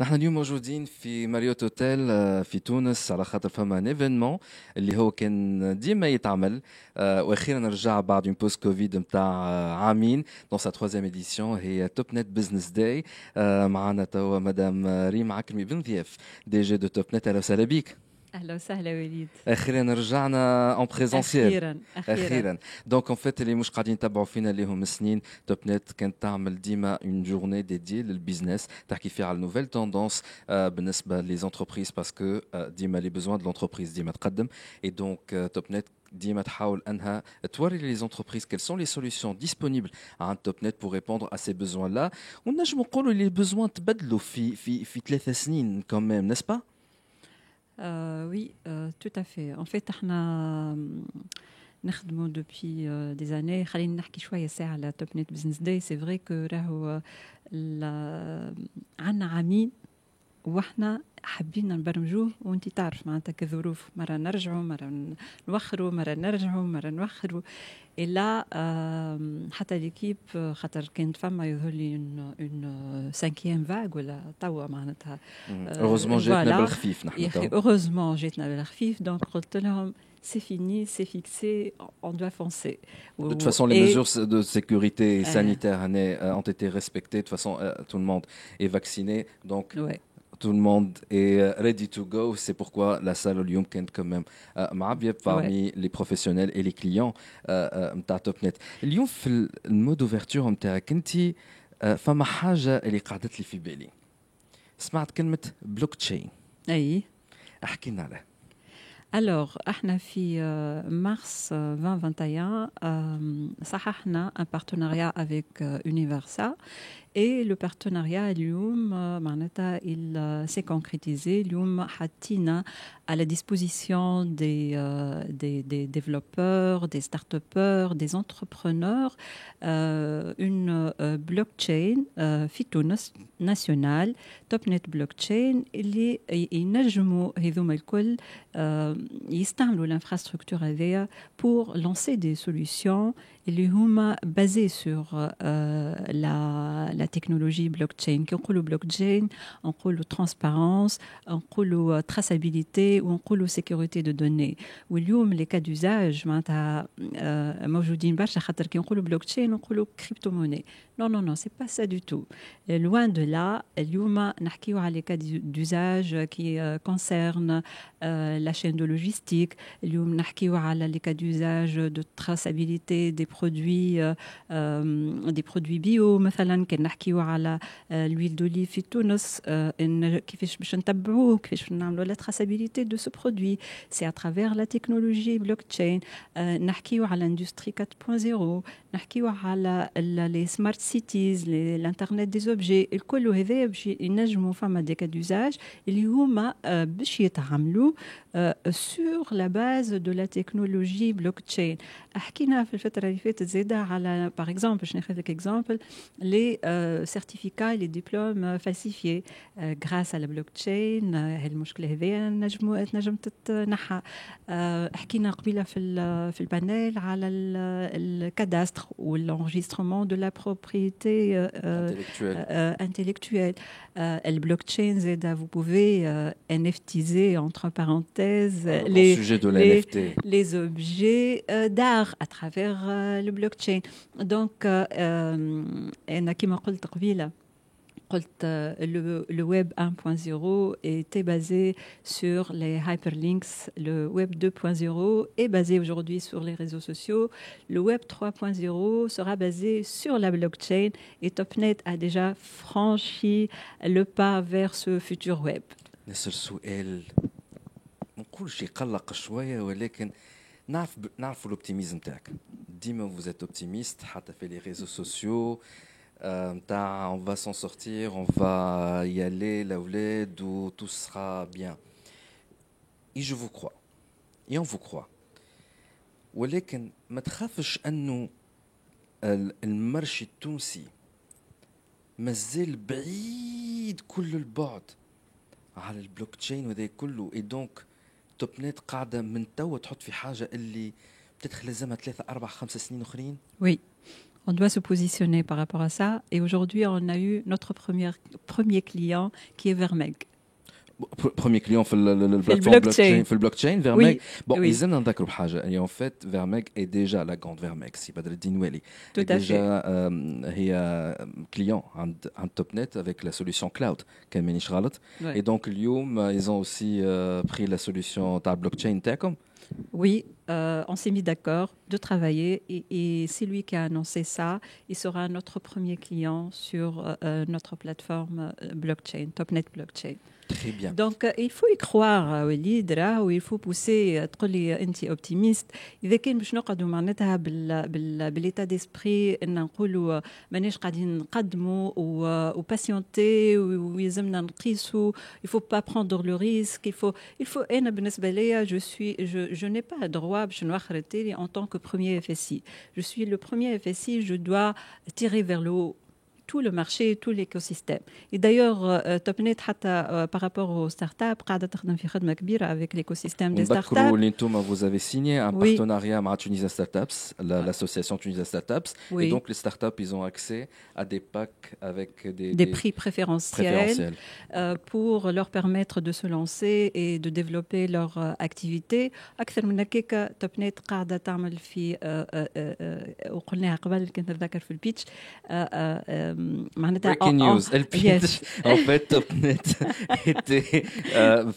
نحن اليوم موجودين في ماريوت اوتيل في تونس على خاطر فما ان ايفينمون اللي هو كان ديما يتعمل واخيرا رجع بعد اون بوست كوفيد نتاع عامين دون سا تروازيام اديسيون هي توب نت بزنس داي. معنا توا مدام ريم عكرمي بن ضياف دي جي دو توب نت. اهلا وسهلا بيك. أهلا وسهلا وليد. اخيرا رجعنا اون بريزونسيال. أخيرا. اخيرا دونك اون فيت اللي مش قاعدين يتبعوا فينا اللي هم سنين توب نت كانت تعمل ديما اون جورني ديدي للبيزنس تحكي فيها على نوفيل توندونس بالنسبه لي زونتربريز باسكو ديما لي بيزوان دو لونتربريز ديما تقدم اي دونك توب نت ديما تحاول انها توري لي زونتربريز quelles sont les solutions disponibles à un توب نت pour répondre à ces besoins là. ونجم نقولوا لي besoins تبدلوا في 3 سنين quand même, n'est-ce pas? Oui, tout à fait. En fait, احنا نخدموا depuis des années. خلينا نحكي شوية ساعة على توب نت بزنس داي. سي فري كو راهو عندنا عامين واحنا حابين نبرمجوه، وانت تعرف معناتها كظروف، مرة نرجعوا، مرة نوخروا، مرة نرجعوا، مرة نوخروا. إلا حتى ليكيب خاطر كانت فما يظهر لي اون سانكيام فاغ ولا توا معناتها اوغوزمون جاتنا بالخفيف نحن. يا اخي اوغوزمون جاتنا بالخفيف. دونك قلت لهم c'est fini, c'est fixé, on doit foncer. De toute façon, les mesures de sécurité et sanitaires ont été respectées. De toute façon, tout le monde est vacciné. Donc, tout le monde est ready to go. C'est pourquoi la salle Lyon est quand même parmi les professionnels et les clients de TopNet. Lyon, le mode d'ouverture, كنتي فما حاجة اللي قعدت لي في بالي. سمعت كلمة بلوكتشين. أي. احكي لنا عليه. Alors, احنا في mars 2021 صححنا un partenariat avec Universa. Et le partenariat اليوم معناتها il s'est concrétisé. اليوم حطينا à la disposition des développeurs, des start-upers, des entrepreneurs une blockchain في تونس nationale, TopNet blockchain اللي ينجموا هذوما الكل يستعملوا l'infrastructure هذيا pour lancer des solutions اللي هما basées sur la technologie blockchain. Quand on parle blockchain, on parle transparence, on parle traçabilité ou on parle sécurité de données. واليوم les cas d'usage معناتها موجودين برشا خاطر كي نقولوا blockchain نقولوا crypto-monnaie. Non, non, non, c'est pas ça du tout. Loin de là, اليوم نحكيو على les cas d'usage qui concernent la chaîne de logistique. اليوم نحكيو على les cas d'usage de traçabilité des produits bio مثلا. كان نحكيو على l'huile d'olive في تونس كيفاش باش نتبعوه، كيفاش نعملوا la traçabilité de ce produit. C'est à travers la technologie blockchain. نحكيو على l'industrie 4.0، نحكيو على les smart cities، l'internet des objets. الكل هذا باش ينجموا فما des cas d'usage اللي هما باش يتعاملوا sur la base de la technologie blockchain. حكينا في الفترة اللي فاتت زيادة على par exemple باش ناخذ لك exemple les certificats les diplômes falsifiés grâce à la blockchain. هالمشكلة هذيا نجم تتنحى. حكينا قبيلة في البانيل على الكادastre ou l'enregistrement de la propriété intellectuelle. Le blockchain زيادة vous pouvez NFTiser entre parenthèses les objets d'art à travers le blockchain. Donc أنا كما قلت قبيلة قلت le web 1.0 était basé sur les hyperlinks. Le web 2.0 est basé aujourd'hui sur les réseaux sociaux. Le web 3.0 sera basé sur la blockchain et TopNet a déjà franchi le pas vers ce futur web. نسأل سؤال نقول شيء قلق شوية ولكن نعرف l'optimisme تاعك. ديما vous êtes optimiste حتى في les réseaux sociaux. On va s'en sortir, on va y aller, la ouled, où tout sera bien. Et je vous crois. Et on vous croit. ولكن ما تخافش أنه المرشي التونسي مازال بعيد كل البعد على البلوكتشين وذا كله. et donc توبنت قاعدة من توا تحط في حاجة اللي بتدخل لازمها 3 4 5 سنين أخرين. Oui. On doit se positionner par rapport à ça. Et aujourd'hui, on a eu notre premier client qui est Vermeg. Premier client في في البلاتفورم البلوكتشين. blockchain في البلوكتشين Vermeeg. Oui, Bon, oui, ils aiment نذكروا بحاجة. Et en fait, Vermeeg est déjà la grande Vermeeg, si Badr Eldin Weli. tout Et à fait. déjà, هي client عند Topnet avec la solution cloud, كان مانيش غلط. Ouais. Et donc, اليوم, ils ont aussi pris la solution تاع blockchain تاعكم. Oui, on s'est mis d'accord de travailler et c'est lui qui a annoncé ça. Il sera notre premier client sur notre plateforme blockchain, Topnet Blockchain. Très bien. Donc, il faut y croire وليد راهو il faut pousser تقول لي أنت optimiste إذا كان باش نقعدوا معناتها بالإيتا ديسبري أن نقولوا ماناش قاعدين نقدموا وباسيونتي ويلزمنا نقيسوا il faut pas prendre le risque il faut أنا بالنسبة ليا je n'ai pas le droit باش نوخر التالي en tant que premier FSI. Je suis le premier FSI, je dois tirer vers le haut tout le marché, tout l'écosystème. Et d'ailleurs, Topnet, par rapport aux startups, قاعدة تخدم في خدمة كبيرة avec l'écosystème des startups. Vous avez signé un Oui. partenariat avec Tunisia Startups, l'association Tunisia Startups. Oui. Et donc, les startups, ils ont accès à des packs avec des prix préférentiels pour leur permettre de se lancer et de développer leur activité. أكثر من هكاك توبنت قاعدة تعمل في وقلناها قبل كنت نتذكر في البيتش معناتها Breaking news. El pitch, en fait, Topnet était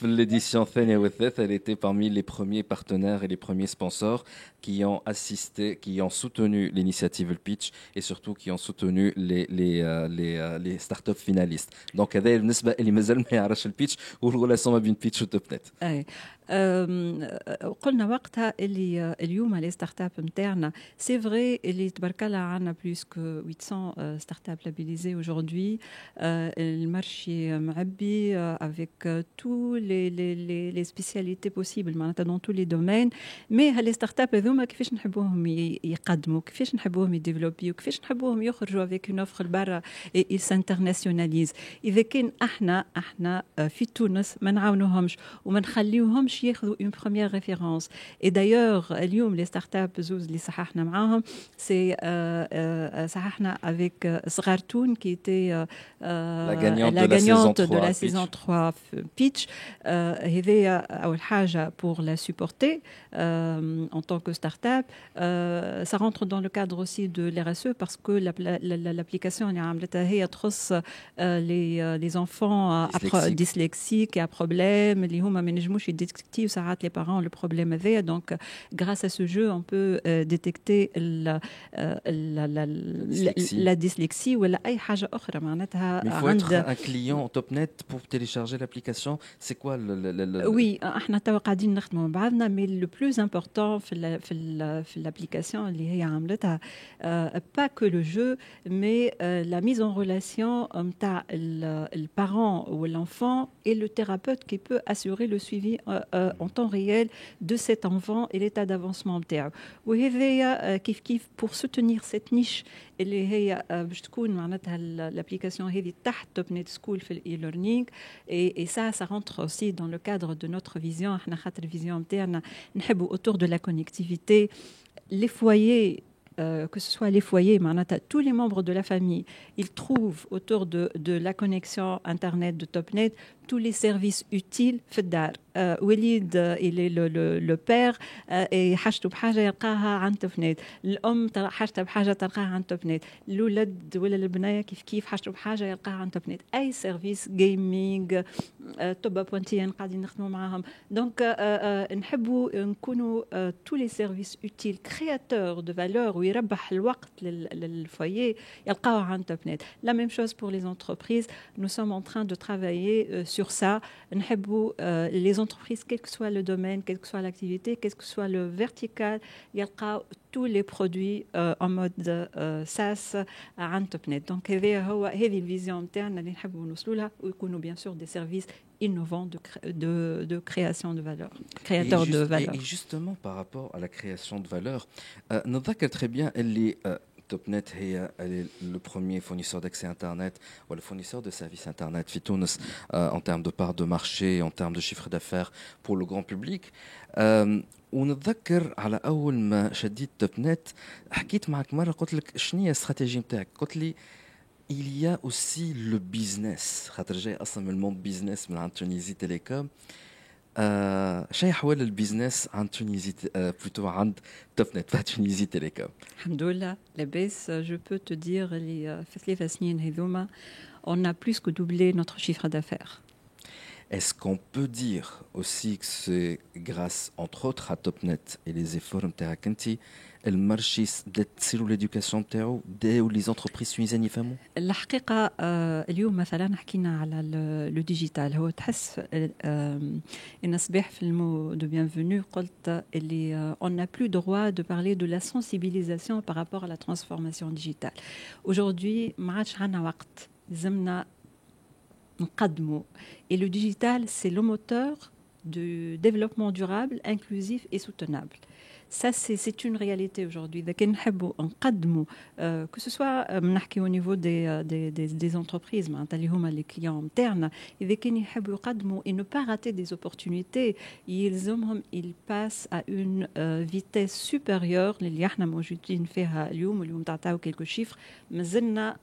l'édition Thania with It, elle était parmi les premiers partenaires et les premiers sponsors qui ont assisté, qui ont soutenu l'initiative El Pitch et surtout qui ont soutenu les startups finalistes. Donc, هذا بالنسبة اللي مازال ما يعرفش البيتش والريلاسيون ما بين بيتش وتوبنت. قلنا وقتها اللي اليوم لي ستارت اب نتاعنا سي فري اللي تبارك الله عندنا بلوس كو 800 ستارت اب لابيليزي aujourd'hui المارشي معبي avec tous les spécialités possibles معناتها dans tous les domaines mais هالي ستارت اب هذوما كيفاش نحبوهم يقدموا كيفاش نحبوهم يديفلوبيو كيفاش نحبوهم يخرجوا avec une offre لبرا et ils s'internationalisent اذا كان احنا في تونس ما نعاونوهمش وما نخليوهمش ياخذوا une première référence. Et d'ailleurs, اليوم les startups زوز اللي صححنا معاهم c'est صححنا avec Sgartoun qui était la gagnante de la saison 3 Pitch. هذه أول حاجة pour la supporter en tant que startup. Ça rentre dans le cadre aussi de l'RSE parce que l'application اللي عملتها هي تخص les enfants dyslexiques et à problème اللي هما ما ينجموش يديتكتيو ساعات les parents le problème هذايا. Donc grâce à ce jeu on peut détecter la dyslexie ولا أي حاجة أخرى معناتها. Il faut être un client Topnet pour télécharger l'application. C'est quoi Oui, احنا توا قاعدين نخدموا مع بعضنا mais le plus important في l'application اللي هي عملتها pas que le jeu mais la mise en relation نتاع le parent ou l'enfant et le thérapeute qui peut assurer le suivi en temps réel de cet enfant et l'état d'avancement نتاعو. وهذايا كيف pour soutenir cette niche اللي هي باش تكون معناتها l'application هذه تحت توبنت سكول في الاي-learning et ça rentre aussi dans le cadre de notre vision. احنا خاطر الفيزيون نتاعنا نحبوا autour de la connectivité les foyers que ce soit les foyers, tous les membres de la famille, ils trouvent autour de la connexion Internet de Topnet tous les services utiles في الدار. وليد il est le père et حاجته بحاجة يلقاها عند توبنت. الأم حاجتها بحاجة تلقاها عند توبنت. الولد ولا البنية كيف حاجته بحاجة يلقاها عند توبنت. أي سيرفيس جيمينج توبا بوانتيين قاعدين نخدموا معاهم. دونك نحبوا نكونوا tous les services utiles créateurs de valeur ويربح الوقت للفويer يلقاوها عند توبنت. La même chose pour les entreprises. Nous sommes en train de travailler sur ça. نحبوا les entreprises, quel que soit le domaine, quelle que soit l'activité, quel que soit le vertical, يلقاو tous les produits en mode SaaS عند توبنت. Donc هذه الفيزيون نتاعنا اللي نحبوا نوصلوا لها ويكونوا bien sûr des services innovants de création de valeur, créateurs de valeur. Et justement par rapport à la création de valeur, نتذكر très bien اللي TopNet elle est le premier fournisseur d'accès Internet ou le fournisseur de services Internet في تونس en termes de part de marché, en termes de chiffre d'affaires pour le grand public. ونتذكر على أول ما شديت TopNet حكيت معك مرة قلت لك شنو هي الاستراتيجية نتاعك؟ قلت لي il y a aussi le business خاطر جاي أصلا من الموند بيزنس من عند تونيزي تيليكوم. شيء حول البيزنس عن تونيزي بلوتو عند توبنت في تونيزي تيليكوم. الحمد لله لاباس. Je peux te dire اللي في 3 سنين هذوما on a plus que doublé notre chiffre d'affaires. Est-ce qu'on peut dire aussi que c'est grâce entre autres à TopNet et les efforts نتاعك انت المارشي بدات تصيروا ليدوكاسيون نتاعو بداو لي زونتربريز تونيزيان يفهموا؟ الحقيقة اليوم مثلا حكينا على لو ديجيتال. هو تحس إن صباح في المو دو بيانفونو قلت اللي on n'a plus droit de parler de la sensibilisation par rapport à la transformation digitale. Aujourd'hui ما عادش عندنا وقت لازمنا نقدموا. Et le digital c'est le moteur du développement durable, inclusif et soutenable. Ça, c'est une réalité aujourd'hui. إذا كان نحبوا نقدموا que ce soit نحكي au niveau des entreprises معناتها اللي هما les clients internes. إذا كان يحبوا يقدموا et ne pas rater des opportunités يلزمهم ils passent à une vitesse supérieure للي احنا موجودين فيها اليوم. واليوم تعطاو quelques chiffres. مازلنا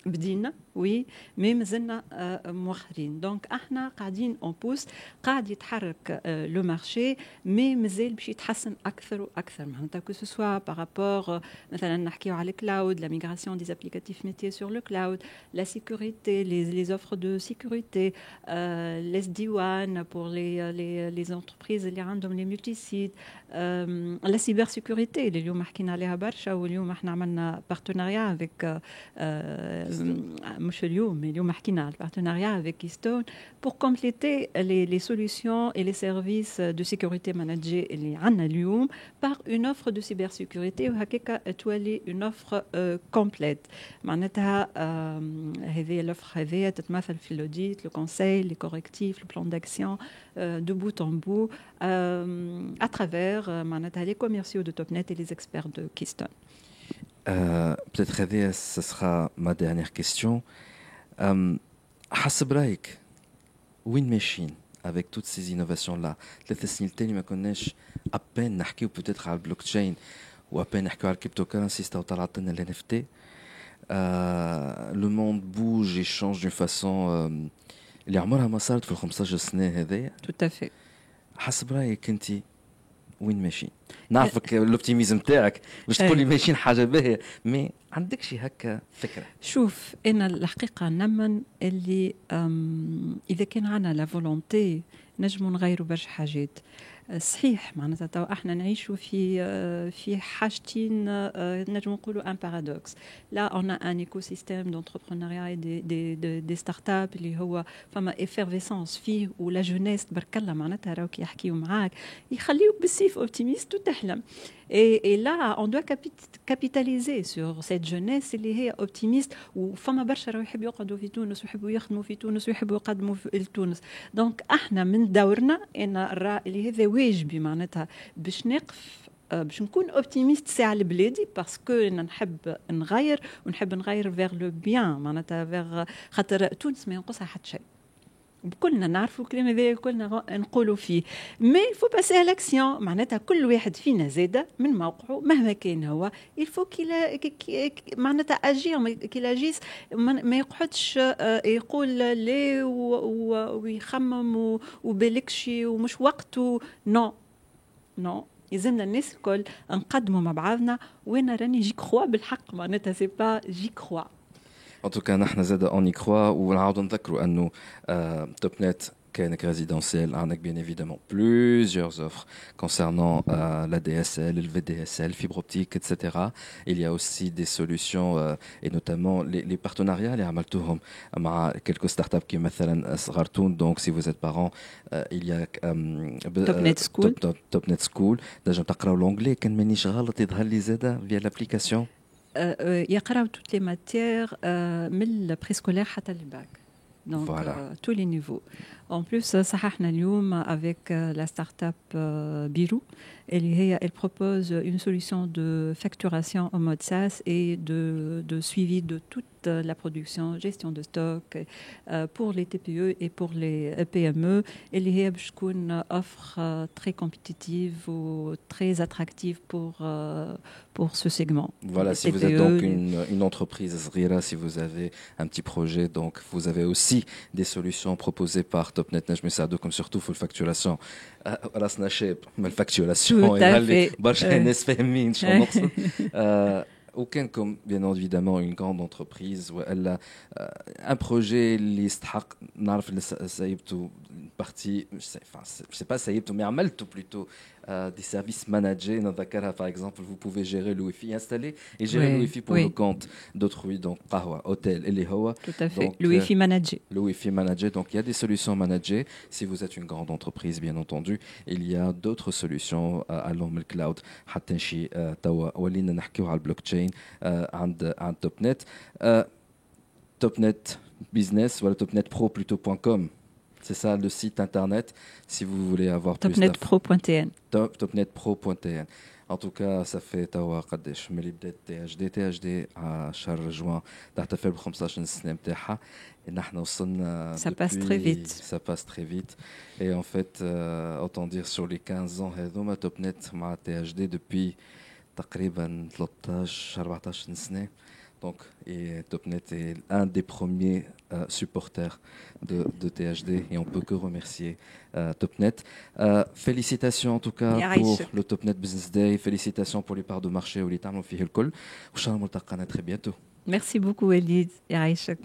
بدينا وي مي مازلنا مؤخرين. دونك احنا قاعدين اون بوس قاعد يتحرك لو مارشي مي مازال باش يتحسن اكثر واكثر معناتها كو سو سوا بارابور مثلا نحكيو على الكلاود لا ميغراسيون دي ابليكاتيف ميتيي سور لو كلاود لا سيكوريتي لي اوفر دو سيكوريتي لي دي وان بور لي انتربريز اللي عندهم لي ملتي سيت لا سيبر سيكوريتي اللي اليوم حكينا عليها برشا. واليوم احنا عملنا بارتناريا افيك مش اليوم حكينا على البارتناريا افيك كيستون pour compléter les solutions et les services de sécurité managée اللي عندنا اليوم par une offre de cybersécurité وهكاك تولي une offre complète. معناتها هذه l'offre هذه تتمثل في l'audit, le conseil, les correctifs, le plan d'action de bout en bout à travers معناتها les commerciaux de TopNet et les experts de Keystone. Peut-être ce sera ma dernière question. حسب رأيك وين ماشيين avec toutes ces innovations là 3 سنين تاني ما كناش ابين نحكيو peut-être على البلوك تشين وابين نحكيو على الكريبتو كرنسي تو طلعت لنا ال NFT. Le monde bouge et change d'une façon اللي عمرها ما صارت في ال 15 سنة هذيا. Tout à fait. حسب رأيك انت وين ماشيين؟ نعرفك الاوبتيميزم تاعك باش تقول لي ماشيين حاجه باهيه مي عندك شي هكا فكره؟ شوف انا الحقيقه نمن اللي اذا كان عندنا لا فولونتي نجموا نغيروا برشا حاجات. صحيح معناتها تو احنا نعيشوا في حاجتين نجم نقولوا ان بارادوكس. لا اون ان ايكو سيستيم دونتربرونيا دي ستارت اب اللي هو فما افيرفيسونس فيه ولا جونيس تبارك الله معناتها راهو كي يحكيوا معاك يخليوك بالسيف اوبتيميست وتحلم. Et là, on doit capitaliser sur cette jeunesse اللي هي optimiste. وفما برشا راهو يحبوا يقعدوا في تونس ويحبوا يخدموا في تونس ويحبوا يقدموا في تونس. دونك احنا من دورنا ان اللي هذا واجبي معناتها باش نقف باش نكون اوبتيميست ساعه لبلادي باسكو انا نحب نغير ونحب نغير فيغ لو بيان معناتها فيغ خاطر تونس ما ينقصها حتى شيء. كلنا نعرفوا الكلام هذا كلنا نقولوا فيه مي الفو باسي على لاكسيون. معناتها كل واحد فينا زاده من موقعه مهما كان هو الفو معناتها اجير كيلاجيس ما يقعدش يقول لي ويخمم وبالكشي ومش وقته. نو يلزمنا الناس الكل نقدموا مع بعضنا. وانا راني جي كخوا بالحق معناتها سي با جي كخوا. En tout cas, نحن زاد on y croit ونعاودوا نذكروا أنه TopNet كانك résidentiel عندك bien évidemment plusieurs offres concernant la DSL, le VDSL, fibre optique, etc. Il y a aussi des solutions et notamment les partenariats اللي عملتوهم مع quelques startups qui مثلا صغرتون. Donc si vous êtes parents, il y a TopNet School. TopNet School. déjà تقراو l'anglais كان مانيش غلط يظهر لي زاد via l'application. يقراو toutes les matières من البريسكولير حتى الباك. Donc, Voilà. tous les niveaux. En plus, صححنا اليوم avec la start-up Birou. Elle propose une solution de facturation en mode SaaS et de suivi de toute la production, gestion de stock pour les TPE et pour les PME. اللي هي باش تكون offre très compétitive ou très attractive pour ce segment. Voilà, Les si vous êtes TPE, donc une entreprise Zrira, si vous avez un petit projet, donc vous avez aussi des solutions proposées par Topnet Najmi Saadou, comme surtout pour la facturation. راسنا شاب من الفاكتوراسيون Tout à fait. برشا ناس فاهمين شنو نقصد. وكان comme bien évidemment une grande entreprise ولا un projet اللي يستحق نعرف اللي سايبته partie je sais pas سايبته mais عملته plutôt des services managés نذكرها par exemple vous pouvez gérer le wifi installer et gérer le wifi pour le compte d'autrui donc قهوة hôtel اللي هو tout à fait le wifi managé donc il y a des solutions managées si vous êtes une grande entreprise bien entendu il y a d'autres solutions allant le cloud حتى نشي توا ولينا نحكيو على البلوكتشين عند توبنت توبنت بيزنس ولا توبنت برو plutôt.com. C'est ça le site internet si vous voulez avoir plus topnetpro.tn. topnetpro.tn. En tout cas, ça fait توا قداش ملي بدات تي اتش دي على شهر جوان تحتفل ب 15 سنه نتاعها نحن وصلنا ça passe très vite. Ça passe très vite et en fait autant dire sur les 15 ans هذوما توبنت مع تي اتش دي depuis تقريبا 13 14 سنه. Donc, et Topnet est un des premiers supporters de THD et on peut que remercier Topnet. Félicitations en tout cas pour le Topnet Business Day. Félicitations pour les parts de marché au Litam au Fihilkol. Très bientôt. Merci beaucoup Elise et Aïchak.